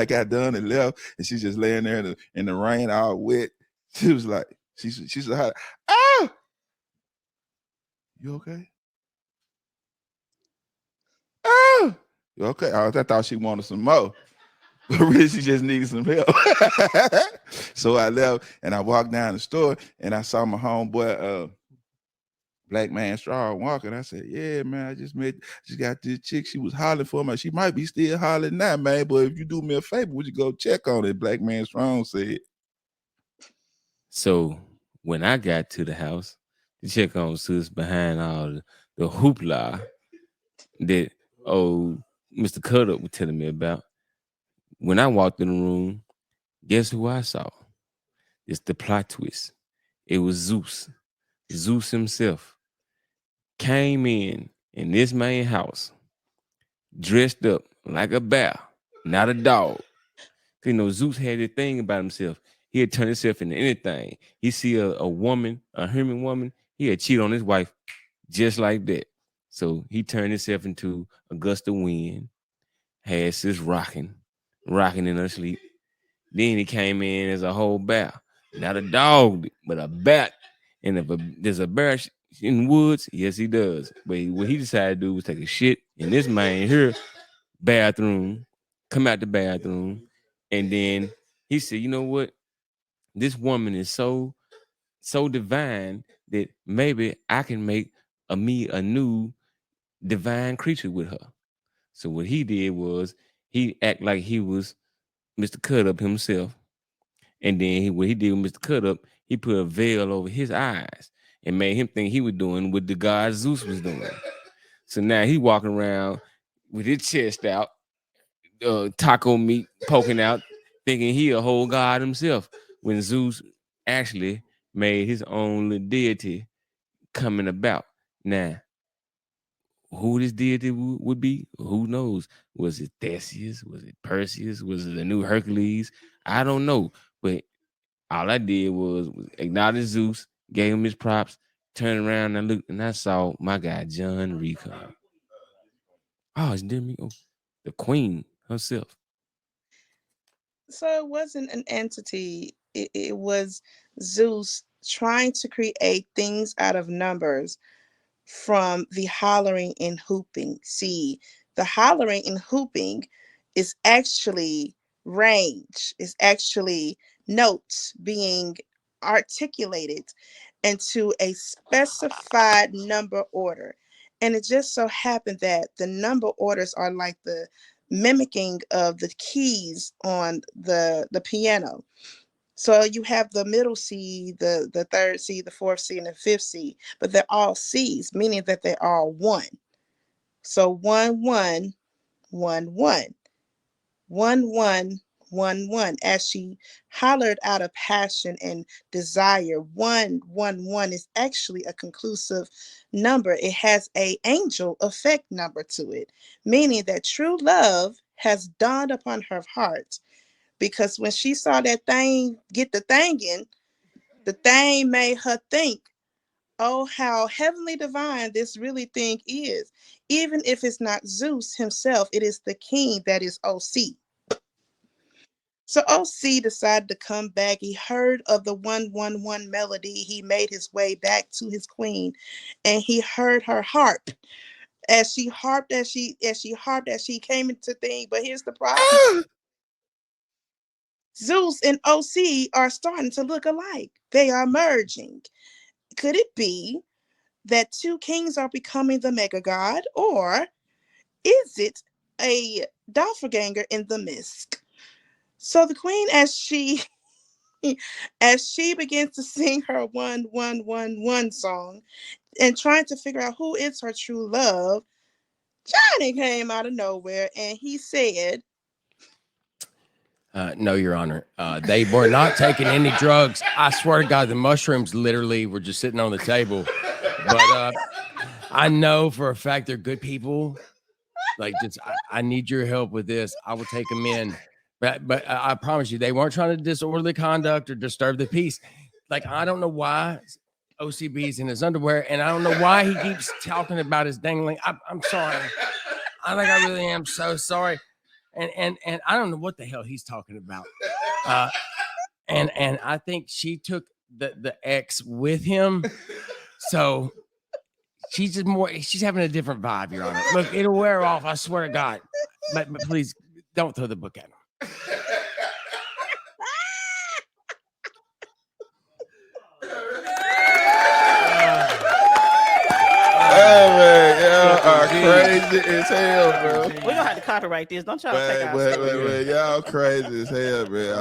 got done and left, and she's just laying there in the rain all wet, she was like, she said, "Ah, you okay? Oh, okay." I thought she wanted some more, but really she just needed some help. So I left and I walked down the store and I saw my homeboy, Blackman Strong, walking. I said, "Yeah, man, I just got this chick. She was hollering for me. She might be still hollering now, man. But if you do me a favor, would you go check on it?" Blackman Strong said. So when I got to the house to check on sis behind all the hoopla that Mr. Cutup was telling me about, when I walked in the room, guess who I saw? It's the plot twist. It was Zeus. Zeus himself came in this man's house dressed up like a bear, not a dog. You know, Zeus had this thing about himself. He'd turn himself into anything. He see a woman, a human woman, he'd cheat on his wife just like that. So he turned himself into a gust of wind, had sis rocking, rocking in her sleep. Then he came in as a whole bear. Not a dog, but a bat. And if there's a bear in the woods, yes, he does. But what he decided to do was take a shit in this man here bathroom, come out the bathroom, and then he said, you know what? This woman is so divine that maybe I can make me a new divine creature with her. So what he did was he act like he was Mr. Cut Up himself. And then what he did with Mr. Cut Up, he put a veil over his eyes and made him think he was doing what the god Zeus was doing. So now he walking around with his chest out, taco meat poking out, thinking he a whole god himself, when Zeus actually made his own little deity coming about. Now, who this deity would be, who knows? Was it Theseus? Was it Perseus? Was it the new Hercules? I don't know. But all I did was acknowledge Zeus, gave him his props, turned around and looked, and I saw my guy, John Recon. Oh, it's DearMeQueen, the queen herself. So it wasn't an entity. It was Zeus trying to create things out of numbers from the hollering and hooping. See, the hollering and hooping is actually range, is actually notes being articulated into a specified number order. And it just so happened that the number orders are like the mimicking of the keys on the piano. So you have the middle C, the third C, the fourth C, and the fifth C, but they're all C's, meaning that they're all one. So 1 1 1 1 1 1 1 1. As she hollered out of passion and desire, 1 1 1 is actually a conclusive number. It has an angel effect number to it, meaning that true love has dawned upon her heart. Because when she saw that thing get the thingin', the thing made her think, oh, how heavenly divine this really thing is. Even if it's not Zeus himself, it is the king that is O.C. So O.C. decided to come back. He heard of the 111 melody. He made his way back to his queen, and he heard her harp. As she harped, as she came into thing. But here's the problem. Zeus and O.C. are starting to look alike. They are merging. Could it be that two kings are becoming the mega god, or is it a doppelganger in the mist? So the queen, as she begins to sing her 1 song and trying to figure out who is her true love, Johnny came out of nowhere and he said, no, Your Honor. They were not taking any drugs. I swear to God, the mushrooms literally were just sitting on the table. But I know for a fact they're good people. Like, just I need your help with this. I will take them in. But I promise you, they weren't trying to disorderly conduct or disturb the peace. Like, I don't know why O.C.B's in his underwear, and I don't know why he keeps talking about his dangling. I'm sorry. I really am so sorry. And I don't know what the hell he's talking about. And I think she took the ex with him. So she's having a different vibe, Your Honor. Look, it'll wear off, I swear to God. But please don't throw the book at him. Oh man, y'all are crazy as hell, bro. We're gonna have to copyright this. Don't y'all take our wait, y'all crazy as hell, man.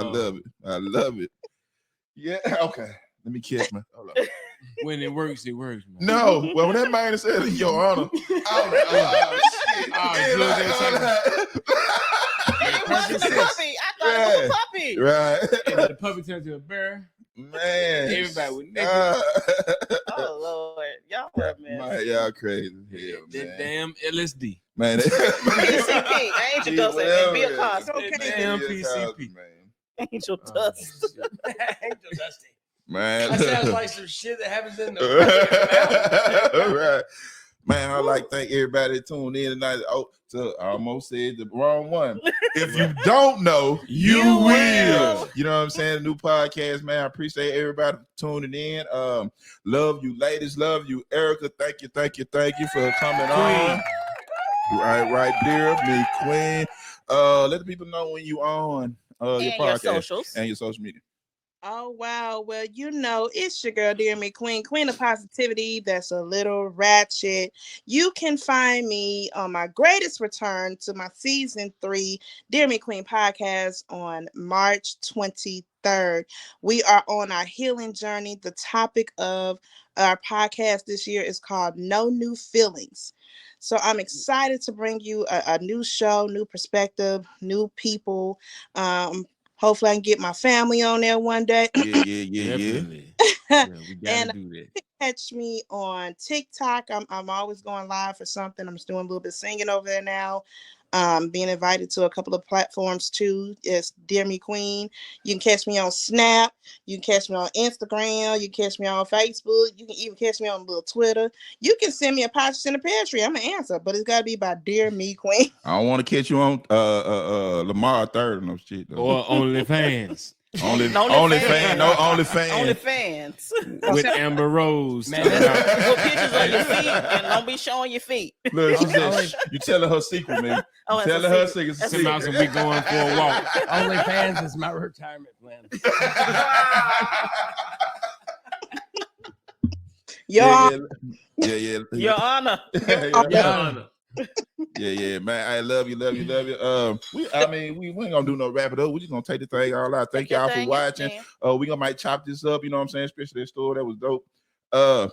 I love it. Yeah, okay. Let me catch my. Hold on. When it works, man. No, well, when that man said, Your Honor, shit. It was a puppy. I thought it was a puppy. Right. And the puppy turned to a bear. Man, everybody was naked. Oh Lord, y'all were man. Y'all crazy hell, that damn LSD, man. PCP, Angel Dust, and be a cost. Okay, damn PCP, man. Angel Dust, Angel Dusty. Man, that sounds like some shit that happens in the right. Man, I like to thank everybody that tuned in tonight. I almost said the wrong one. If you don't know, you will. You know what I'm saying? A new podcast, man. I appreciate everybody tuning in. Love you, ladies. Love you, Erica. Thank you for coming on. Right, DearMeQueen. Let the people know when you on your podcast your socials and your social media. Oh, wow. Well, it's your girl, DearMeQueen, Queen of Positivity. That's a little ratchet. You can find me on my greatest return to my season 3 DearMeQueen podcast on March 23rd. We are on our healing journey. The topic of our podcast this year is called No New Feelings. So I'm excited to bring you a new show, new perspective, new people. Hopefully I can get my family on there one day. Yeah. Definitely. Yeah, we gotta do that. Catch me on TikTok. I'm always going live for something. I'm just doing a little bit of singing over there now. Being invited to a couple of platforms too. It's DearMeQueen. You can catch me on Snap. You can catch me on Instagram. You can catch me on Facebook. You can even catch me on a little Twitter. You can send me a podcast in the pantry. I'm gonna answer, but it's gotta be by DearMeQueen. I don't want to catch you on Lamar third or no shit though. Or OnlyFans. OnlyFans with Amber Rose. Man, with pictures of your feet and don't be showing your feet. Look, you telling her secret, man. Oh, telling her secret. Sometimes we going for a walk. OnlyFans is my retirement plan. Yeah. Your Honor. Your Honor. Yeah, man. I love you. We ain't gonna do no wrap it up. We just gonna take the thing all out. Thank y'all for watching. We might chop this up, you know what I'm saying? Especially that story that was dope.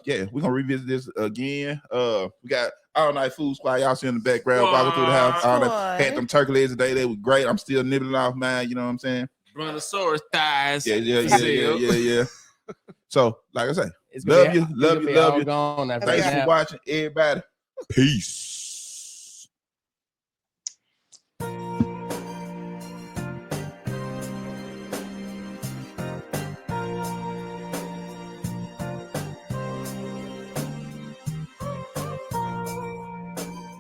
Yeah, we're gonna revisit this again. We got All Night Food Squad. Y'all see in the background, walking through the house. All that had them turkey legs today. They was great. I'm still nibbling off mine, you know what I'm saying? Brontosaurus thighs. Yeah. So, like I say, love you. Thanks for watching, everybody. Peace.